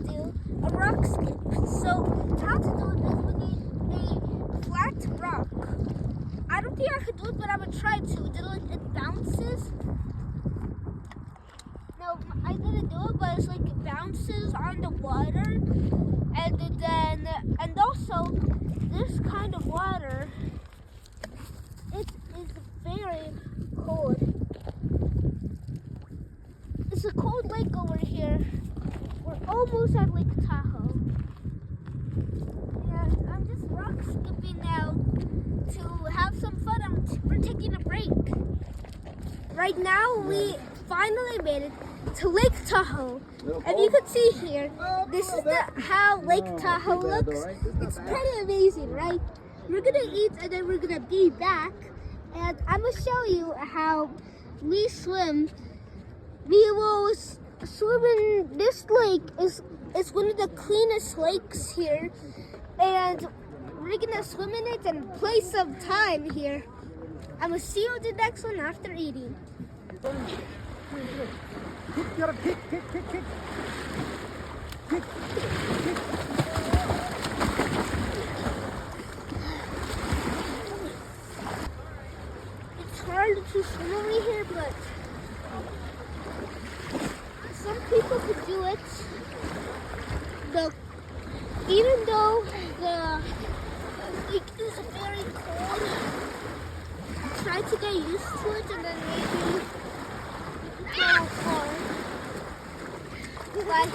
do a rock skip. So how to do it is we need a flat rock. I don't think I could do it, but I'm gonna try to. It bounces. No, I didn't do it, but it's like it bounces on the water, and also this kind of water, it is very cold. It's a cold lake over here. We're almost at Lake Tahoe. And I'm just rock skipping now to have some fun. We're taking a break. Right now, we finally made it to Lake Tahoe. And you can see here, this is how Lake Tahoe looks. It's pretty amazing, right? We're gonna eat and then we're gonna be back. And I'm gonna show you how we swim. We will swim in this lake. It's one of the cleanest lakes here. And we're gonna swim in it and play some time here. I'm gonna see you in the next one after eating. It's hard to swim over here, but some people could do it. Even though the lake is very cold, try to get used to it and then maybe go far. Bye.